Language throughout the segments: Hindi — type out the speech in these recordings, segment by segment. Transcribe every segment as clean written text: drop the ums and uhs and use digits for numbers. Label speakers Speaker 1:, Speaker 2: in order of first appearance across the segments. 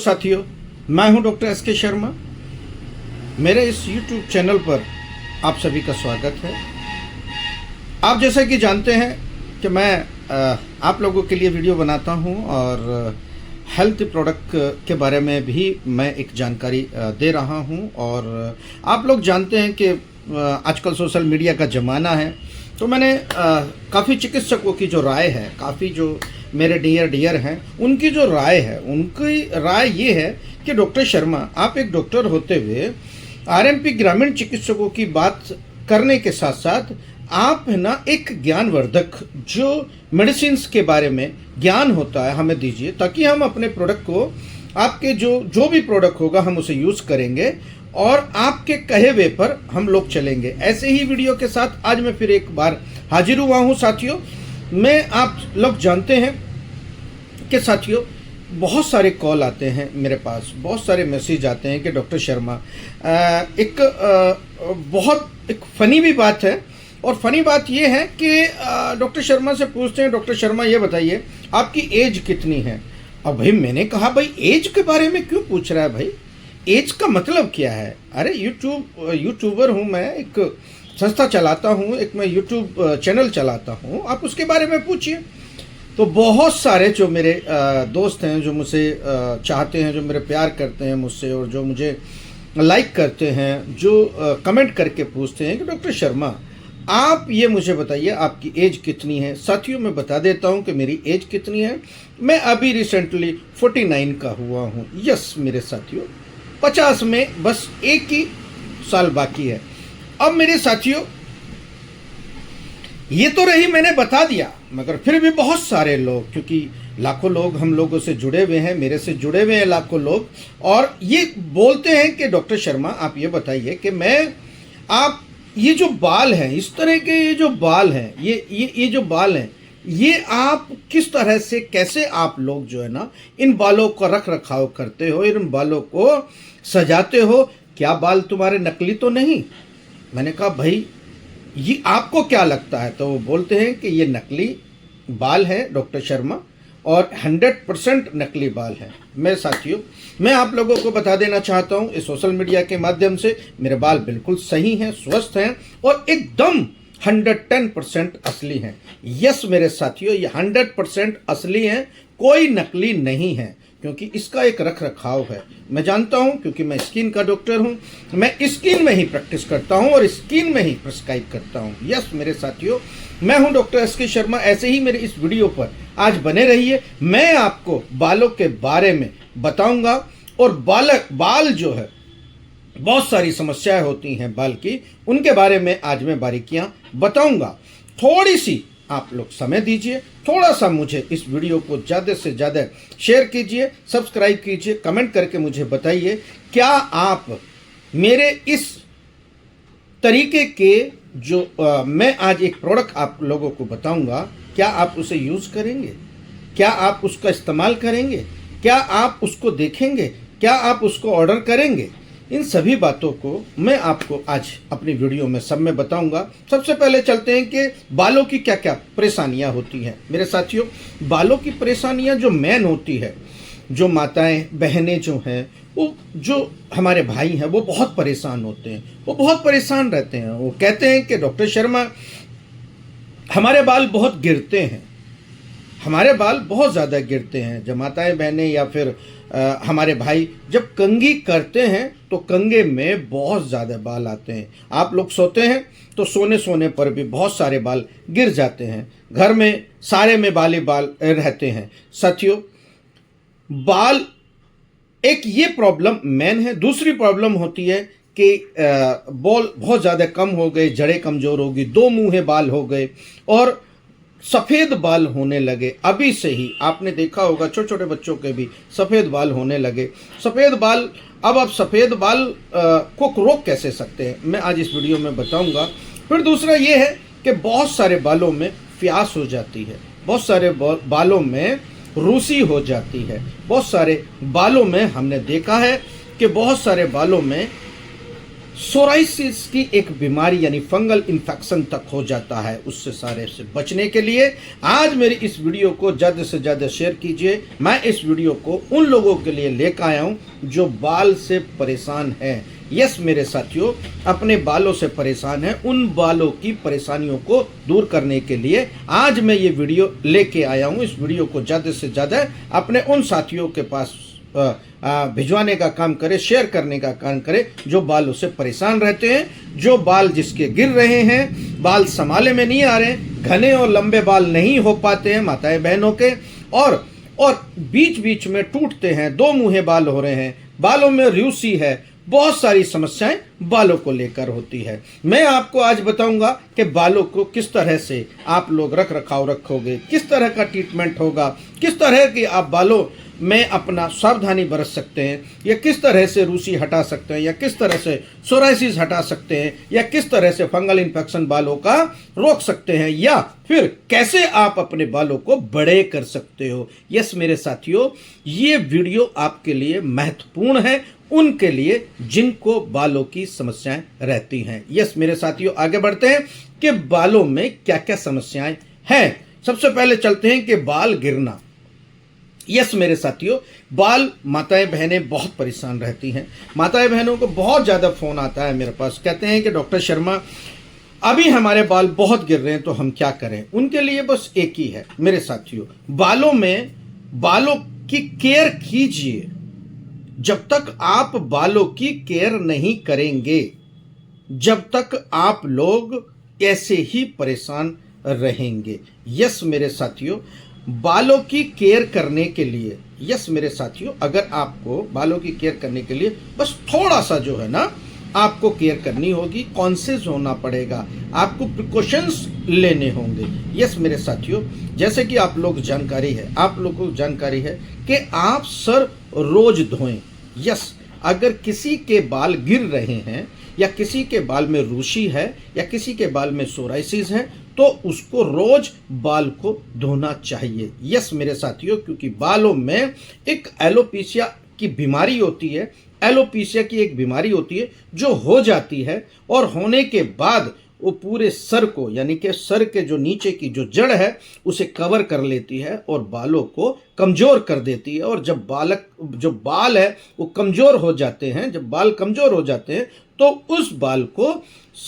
Speaker 1: साथियों, मैं हूं डॉक्टर एस के शर्मा। मेरे इस YouTube चैनल पर आप सभी का स्वागत है। आप जैसा कि जानते हैं कि मैं आप लोगों के लिए वीडियो बनाता हूं और हेल्थ प्रोडक्ट के बारे में भी मैं एक जानकारी दे रहा हूं। और आप लोग जानते हैं कि आजकल सोशल मीडिया का ज़माना है, तो मैंने काफ़ी चिकित्सकों की जो राय है, काफ़ी जो मेरे डियर हैं, उनकी जो राय है, उनकी राय ये है कि डॉक्टर शर्मा, आप एक डॉक्टर होते हुए आरएमपी ग्रामीण चिकित्सकों की बात करने के साथ साथ आप है ना एक ज्ञानवर्धक जो मेडिसिन्स के बारे में ज्ञान होता है हमें दीजिए, ताकि हम अपने प्रोडक्ट को, आपके जो भी प्रोडक्ट होगा हम उसे यूज़ करेंगे और आपके कहे वे पर हम लोग चलेंगे। ऐसे ही वीडियो के साथ आज मैं फिर एक बार हाजिर हुआ हूँ। साथियों, मैं आप लोग जानते हैं कि साथियों बहुत सारे कॉल आते हैं मेरे पास, बहुत सारे मैसेज आते हैं कि डॉक्टर शर्मा, बहुत एक फ़नी भी बात है। और फ़नी बात ये है कि डॉक्टर शर्मा से पूछते हैं, डॉक्टर शर्मा ये बताइए आपकी एज कितनी है। अब भाई मैंने कहा, भाई एज के बारे में क्यों पूछ रहा है भाई, एज का मतलब क्या है। अरे यूट्यूबर हूँ मैं, एक संस्था चलाता हूँ, एक मैं यूट्यूब चैनल चलाता हूँ, आप उसके बारे में पूछिए। तो बहुत सारे जो मेरे दोस्त हैं, जो मुझसे चाहते हैं, जो मेरे प्यार करते हैं मुझसे और जो मुझे लाइक करते हैं, जो कमेंट करके पूछते हैं कि डॉक्टर शर्मा आप ये मुझे बताइए आपकी एज कितनी है। साथियों, मैं बता देता हूँ कि मेरी एज कितनी है। मैं अभी रिसेंटली 49 का हुआ हूँ। यस मेरे साथियों, 50 में बस एक ही साल बाकी है। अब मेरे साथियों, ये तो रही, मैंने बता दिया, मगर फिर भी बहुत सारे लोग, क्योंकि लाखों लोग हम लोगों से जुड़े हुए हैं, मेरे से जुड़े हुए हैं लाखों लोग, और ये बोलते हैं कि डॉक्टर शर्मा आप ये बताइए कि आप ये जो बाल हैं, इस तरह के ये जो बाल हैं, ये जो बाल हैं, ये आप किस तरह से, कैसे आप लोग जो है ना इन बालों का रख रखाव करते हो, इन बालों को सजाते हो, क्या बाल तुम्हारे नकली तो नहीं। मैंने कहा भाई ये आपको क्या लगता है। तो वो बोलते हैं कि ये नकली बाल है डॉक्टर शर्मा, और 100% नकली बाल है। मेरे साथियों, मैं आप लोगों को बता देना चाहता हूँ इस सोशल मीडिया के माध्यम से, मेरे बाल बिल्कुल सही हैं, स्वस्थ हैं और एकदम 110% असली हैं। यस मेरे साथियों, ये 100% असली हैं, कोई नकली नहीं है, क्योंकि इसका एक रख रखाव है। मैं जानता हूं, क्योंकि मैं स्किन का डॉक्टर हूं, मैं स्किन में ही प्रैक्टिस करता हूं और स्किन में ही प्रिस्क्राइब करता हूं। यस मेरे साथियों, मैं हूं डॉक्टर एस के शर्मा। ऐसे ही मेरे इस वीडियो पर आज बने रहिए। मैं आपको बालों के बारे में बताऊंगा, और बाल जो है, बहुत सारी समस्याएं होती हैं बाल की, उनके बारे में आज मैं बारीकियां बताऊंगा। थोड़ी सी आप लोग समय दीजिए, थोड़ा सा मुझे इस वीडियो को ज़्यादा से ज़्यादा शेयर कीजिए, सब्सक्राइब कीजिए, कमेंट करके मुझे बताइए क्या आप मेरे इस तरीके के जो मैं आज एक प्रोडक्ट आप लोगों को बताऊंगा, क्या आप उसे यूज़ करेंगे, क्या आप उसका इस्तेमाल करेंगे, क्या आप उसको देखेंगे, क्या आप उसको ऑर्डर करेंगे। इन सभी बातों को मैं आपको आज अपनी वीडियो में सब में बताऊंगा। सबसे पहले चलते हैं कि बालों की क्या क्या परेशानियां होती हैं। मेरे साथियों, बालों की परेशानियां जो मेन होती है, जो माताएं बहनें जो हैं, वो जो हमारे भाई हैं, वो बहुत परेशान होते हैं, वो बहुत परेशान रहते हैं। वो कहते हैं कि डॉक्टर शर्मा हमारे बाल बहुत गिरते हैं, हमारे बाल बहुत ज़्यादा गिरते हैं। जब माताएं बहनें या फिर हमारे भाई जब कंघी करते हैं तो कंघे में बहुत ज़्यादा बाल आते हैं। आप लोग सोते हैं तो सोने पर भी बहुत सारे बाल गिर जाते हैं, घर में सारे में बाल ही बाल रहते हैं। साथियों, बाल एक ये प्रॉब्लम मेन है। दूसरी प्रॉब्लम होती है कि बाल बहुत ज़्यादा कम हो गए, जड़ें कमज़ोर हो गई, दो मुँहे बाल हो गए और सफ़ेद बाल होने लगे। अभी से ही आपने देखा होगा छोटे छोटे बच्चों के भी सफ़ेद बाल होने लगे। सफ़ेद बाल, अब आप सफ़ेद बाल को रोक कैसे सकते हैं, मैं आज इस वीडियो में बताऊंगा। फिर दूसरा ये है कि बहुत सारे बालों में फ्यास हो जाती है, बहुत सारे बालों में रूसी हो जाती है, बहुत सारे बालों में हमने देखा है कि बहुत सारे बालों में सोराइसिस की एक बीमारी यानी फंगल इन्फेक्शन तक हो जाता है। उससे सारे से बचने के लिए आज मेरी इस वीडियो को ज़्यादा से ज़्यादा शेयर कीजिए। मैं इस वीडियो को उन लोगों के लिए लेकर आया हूँ जो बाल से परेशान हैं। यस मेरे साथियों, अपने बालों से परेशान हैं, उन बालों की परेशानियों को दूर करने के लिए आज मैं ये वीडियो लेके आया हूँ। इस वीडियो को ज़्यादा से ज़्यादा अपने उन साथियों के पास भिजवाने का काम करे, शेयर करने का काम करे जो बालों से परेशान रहते हैं, जो बाल जिसके गिर रहे हैं, बाल संभाले में नहीं आ रहे, घने और लंबे बाल नहीं हो पाते हैं माताएं बहनों के, और बीच बीच में टूटते हैं, दो मुँहे बाल हो रहे हैं, बालों में रूसी है, बहुत सारी समस्याएं बालों को लेकर होती है। मैं आपको आज बताऊंगा कि बालों को किस तरह से आप लोग रख रखाव रखोगे, किस तरह का ट्रीटमेंट होगा, किस तरह की आप बालों में अपना सावधानी बरत सकते हैं, या किस तरह से रूसी हटा सकते हैं, या किस तरह से सोराइसिस हटा सकते हैं, या किस तरह से फंगल इन्फेक्शन बालों का रोक सकते हैं, या फिर कैसे आप अपने बालों को बड़े कर सकते हो। यस मेरे साथियों, ये वीडियो आपके लिए महत्वपूर्ण है, उनके लिए जिनको बालों की समस्याएं रहती हैं। यस मेरे साथियों, आगे बढ़ते हैं कि बालों में क्या क्या समस्याएं हैं। सबसे पहले चलते हैं कि बाल गिरना। यस मेरे साथियों, बाल माताएं बहनें बहुत परेशान रहती हैं। माताएं बहनों को बहुत ज़्यादा फ़ोन आता है मेरे पास, कहते हैं कि डॉक्टर शर्मा अभी हमारे बाल बहुत गिर रहे हैं तो हम क्या करें। उनके लिए बस एक ही है मेरे साथियों, बालों की केयर कीजिए। जब तक आप बालों की केयर नहीं करेंगे, जब तक आप लोग ऐसे ही परेशान रहेंगे। यस मेरे साथियों, बालों की केयर करने के लिए, यस मेरे साथियों, अगर आपको बालों की केयर करने के लिए बस थोड़ा सा जो है ना आपको केयर करनी होगी, कॉन्शियस होना पड़ेगा, आपको प्रिकॉशंस लेने होंगे। यस मेरे साथियों, जैसे कि आप लोगों को जानकारी है कि आप सर रोज धोएं। यस, अगर किसी के बाल गिर रहे हैं, या किसी के बाल में रूसी है, या किसी के बाल में सोराइसिस है, तो उसको रोज बाल को धोना चाहिए। यस मेरे साथियों, क्योंकि बालों में एक एलोपेशिया की बीमारी होती है। एलोपेशिया की एक बीमारी होती है जो हो जाती है, और होने के बाद वो पूरे सर को, यानी कि सर के जो नीचे की जो जड़ है उसे कवर कर लेती है और बालों को कमज़ोर कर देती है। और जब बाल है वो कमज़ोर हो जाते हैं, जब बाल कमज़ोर हो जाते हैं तो उस बाल को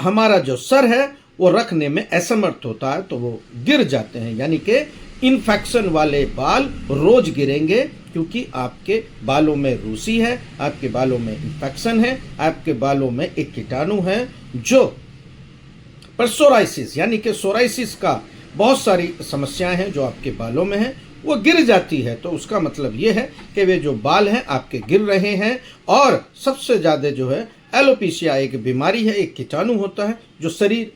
Speaker 1: हमारा जो सर है वो रखने में असमर्थ होता है, तो वो गिर जाते हैं। यानी कि इन्फेक्शन वाले बाल रोज गिरेंगे, क्योंकि आपके बालों में रूसी है, आपके बालों में इन्फेक्शन है, आपके बालों में एक कीटाणु है जो पर सोराइसिस, यानी कि सोराइसिस का बहुत सारी समस्याएं हैं जो आपके बालों में हैं, वो गिर जाती है। तो उसका मतलब ये है कि वे जो बाल हैं आपके गिर रहे हैं। और सबसे ज़्यादा जो है एलोपेशिया एक बीमारी है, एक कीटाणु होता है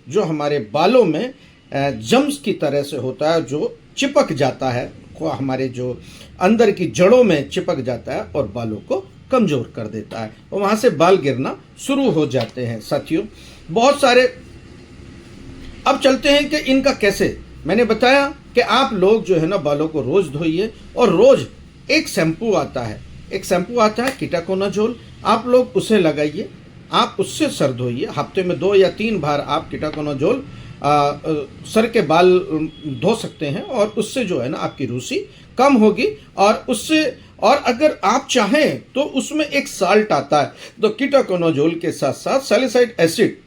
Speaker 1: जो हमारे बालों में जम्स की तरह से होता है, जो चिपक जाता है, हमारे जो अंदर की जड़ों में चिपक जाता है और बालों को कमज़ोर कर देता है, और वहाँ से बाल गिरना शुरू हो जाते हैं। साथियों, बहुत सारे, अब चलते हैं कि इनका कैसे। मैंने बताया कि आप लोग जो है ना बालों को रोज़ धोइए, और रोज़ एक शैम्पू आता है कीटाकोनाजोल, आप लोग उसे लगाइए, आप उससे सर धोइए। हफ्ते में 2 या 3 बार आप कीटाकोनाजोल सर के बाल धो सकते हैं, और उससे जो है ना आपकी रूसी कम होगी। और अगर आप चाहें तो उसमें एक साल्ट आता है, तो कीटाकोनाजोल के साथ साथ सैलिसाइलिक एसिड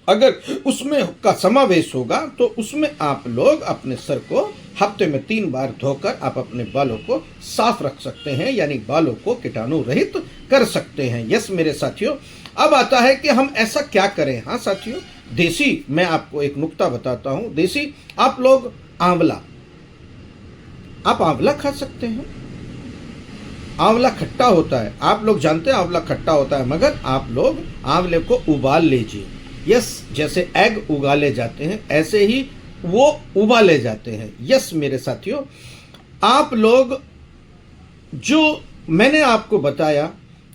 Speaker 1: अगर उसमें का समावेश होगा, तो उसमें आप लोग अपने सर को हफ्ते में 3 बार धोकर आप अपने बालों को साफ रख सकते हैं, यानी बालों को कीटाणु रहित कर सकते हैं। यस मेरे साथियों, अब आता है कि हम ऐसा क्या करें। हाँ साथियों, देसी मैं आपको एक नुक्ता बताता हूँ। देसी, आप लोग आंवला खा सकते हैं। आंवला खट्टा होता है, आप लोग जानते हैं आंवला खट्टा होता है, मगर आप लोग आंवले को उबाल लीजिए। यस, जैसे एग उगाले जाते हैं ऐसे ही वो उबाले जाते हैं। यस मेरे साथियों, आप लोग, जो मैंने आपको बताया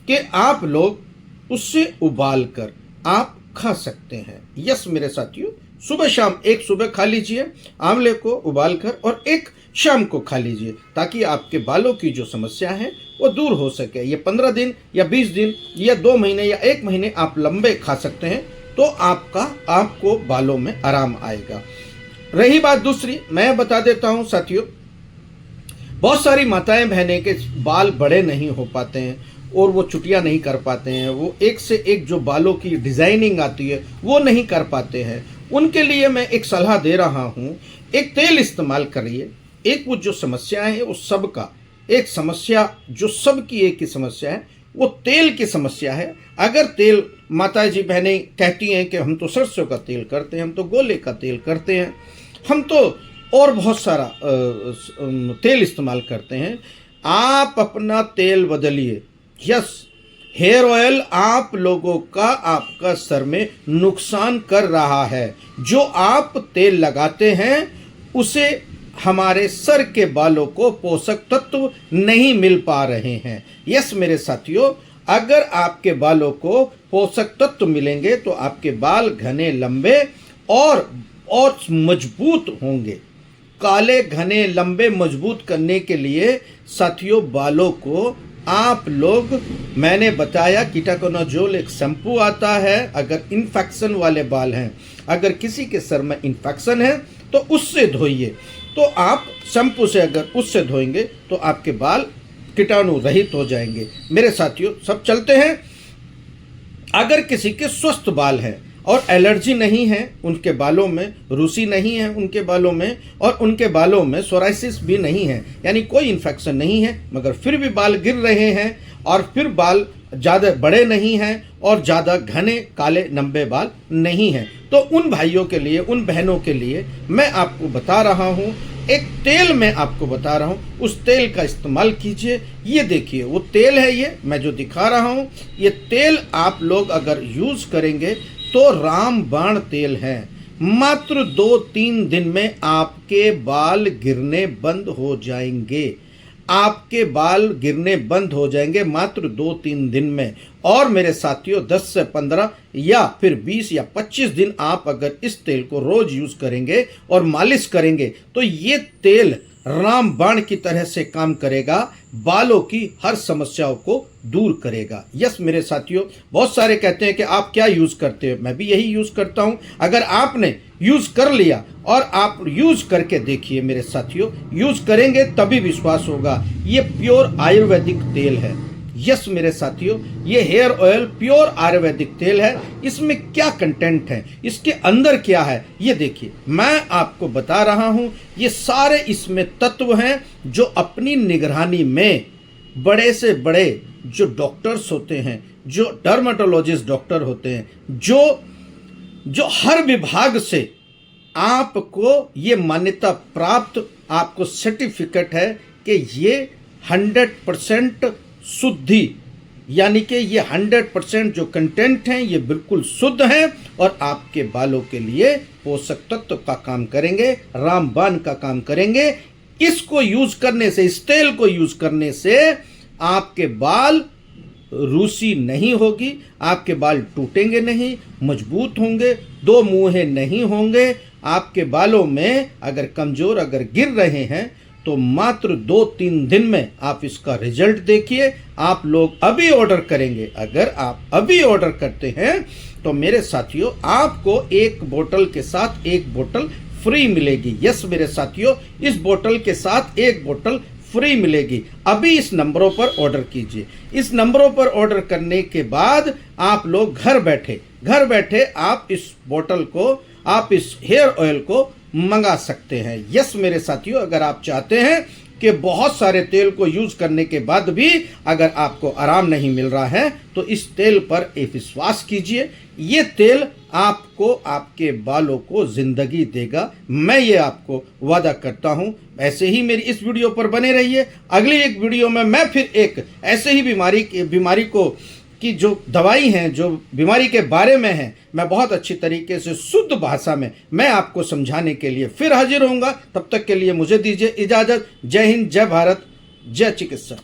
Speaker 1: कि आप लोग उससे उबाल कर आप खा सकते हैं। यस मेरे साथियों, सुबह शाम एक सुबह खा लीजिए आंवले को उबाल कर, और एक शाम को खा लीजिए, ताकि आपके बालों की जो समस्या है वो दूर हो सके। ये 15 दिन या 20 दिन या 2 महीने या 1 महीने आप लंबे खा सकते हैं, तो आपको बालों में आराम आएगा। रही बात दूसरी, मैं बता देता हूं साथियों, बहुत सारी माताएं बहनें के बाल बड़े नहीं हो पाते हैं और वो चुटिया नहीं कर पाते हैं, वो एक से एक जो बालों की डिजाइनिंग आती है वो नहीं कर पाते हैं। उनके लिए मैं एक सलाह दे रहा हूं, एक तेल इस्तेमाल करिए। एक वो जो समस्या है वो सबका एक समस्या, जो सबकी एक ही समस्या है, वो तेल की समस्या है। अगर तेल, माता जी बहनें कहती हैं कि हम तो सरसों का तेल करते हैं, हम तो गोले का तेल करते हैं, हम तो और बहुत सारा तेल इस्तेमाल करते हैं। आप अपना तेल बदलिए। यस, हेयर ऑयल आप लोगों का आपका सर में नुकसान कर रहा है। जो आप तेल लगाते हैं उसे हमारे सर के बालों को पोषक तत्व नहीं मिल पा रहे हैं। यस मेरे साथियों, अगर आपके बालों को पोषक तत्व मिलेंगे तो आपके बाल घने, लंबे और मजबूत होंगे। काले, घने, लंबे, मजबूत करने के लिए साथियों बालों को आप लोग, मैंने बताया कीटाकोनाजोल एक शैम्पू आता है। अगर इन्फेक्शन वाले बाल हैं, अगर किसी के सर में इन्फेक्शन है तो उससे धोइए। तो आप शैम्पू से अगर उससे धोएंगे तो आपके बाल कीटाणु रहित हो जाएंगे। मेरे साथियों, सब चलते हैं। अगर किसी के स्वस्थ बाल हैं और एलर्जी नहीं है उनके बालों में, रूसी नहीं है उनके बालों में, और उनके बालों में सोराइसिस भी नहीं है, यानी कोई इन्फेक्शन नहीं है, मगर फिर भी बाल गिर रहे हैं और फिर बाल ज़्यादा बड़े नहीं हैं और ज़्यादा घने, काले, लंबे बाल नहीं हैं, तो उन भाइयों के लिए, उन बहनों के लिए मैं आपको बता रहा हूँ, एक तेल मैं आपको बता रहा हूँ, उस तेल का इस्तेमाल कीजिए। ये देखिए वो तेल है, ये मैं जो दिखा रहा हूँ, ये तेल आप लोग अगर यूज़ करेंगे तो रामबाण तेल है। मात्र 2-3 दिन में आपके बाल गिरने बंद हो जाएंगे। आपके बाल गिरने बंद हो जाएंगे मात्र 2-3 दिन में। और मेरे साथियों, 10 से 15 या फिर 20 या 25 दिन आप अगर इस तेल को रोज यूज करेंगे और मालिश करेंगे तो ये तेल रामबाण की तरह से काम करेगा, बालों की हर समस्याओं को दूर करेगा। यस मेरे साथियों, बहुत सारे कहते हैं कि आप क्या यूज करते हो, मैं भी यही यूज करता हूं। अगर आपने यूज कर लिया और आप यूज करके देखिए मेरे साथियों, यूज करेंगे तभी विश्वास होगा। ये प्योर आयुर्वेदिक तेल है। यस मेरे साथियों, ये हेयर ऑयल प्योर आयुर्वेदिक तेल है। इसमें क्या कंटेंट है, इसके अंदर क्या है, ये देखिए मैं आपको बता रहा हूं। ये सारे इसमें तत्व हैं जो अपनी निगरानी में बड़े से बड़े जो डॉक्टर्स होते हैं, जो डर्मेटोलॉजिस्ट डॉक्टर होते हैं, जो हर विभाग से आपको ये मान्यता प्राप्त आपको सर्टिफिकेट है कि ये 100% शुद्धि, यानी कि ये 100% जो कंटेंट हैं ये बिल्कुल शुद्ध हैं और आपके बालों के लिए पोषक तत्व का काम करेंगे, रामबाण का काम करेंगे। इसको यूज करने से, इस तेल को यूज करने से आपके बाल रूसी नहीं होगी, आपके बाल टूटेंगे नहीं, मजबूत होंगे, दो मुंहे नहीं होंगे। आपके बालों में अगर कमजोर अगर गिर रहे हैं तो मात्र 2-3 दिन में आप इसका रिजल्ट देखिए। आप लोग अभी ऑर्डर करेंगे, अगर आप अभी ऑर्डर करते हैं तो मेरे साथियों आपको एक बोतल के साथ एक बोतल फ्री मिलेगी। यस मेरे साथियों, इस बोतल के साथ एक बोतल फ्री मिलेगी। अभी इस नंबरों पर ऑर्डर कीजिए। इस नंबरों पर ऑर्डर करने के बाद आप लोग घर बैठे आप इस बोतल को, आप इस हेयर ऑयल को मंगा सकते हैं। यस मेरे साथियों, अगर आप चाहते हैं कि बहुत सारे तेल को यूज करने के बाद भी अगर आपको आराम नहीं मिल रहा है तो इस तेल पर एक विश्वास कीजिए। ये तेल आपको आपके बालों को जिंदगी देगा, मैं ये आपको वादा करता हूं। ऐसे ही मेरी इस वीडियो पर बने रहिए। अगली एक वीडियो में मैं फिर एक ऐसे ही बीमारी को की जो दवाई हैं, जो बीमारी के बारे में है, मैं बहुत अच्छी तरीके से शुद्ध भाषा में मैं आपको समझाने के लिए फिर हाजिर होऊंगा। तब तक के लिए मुझे दीजिए इजाजत। जय हिंद, जय भारत, जय चिकित्सा।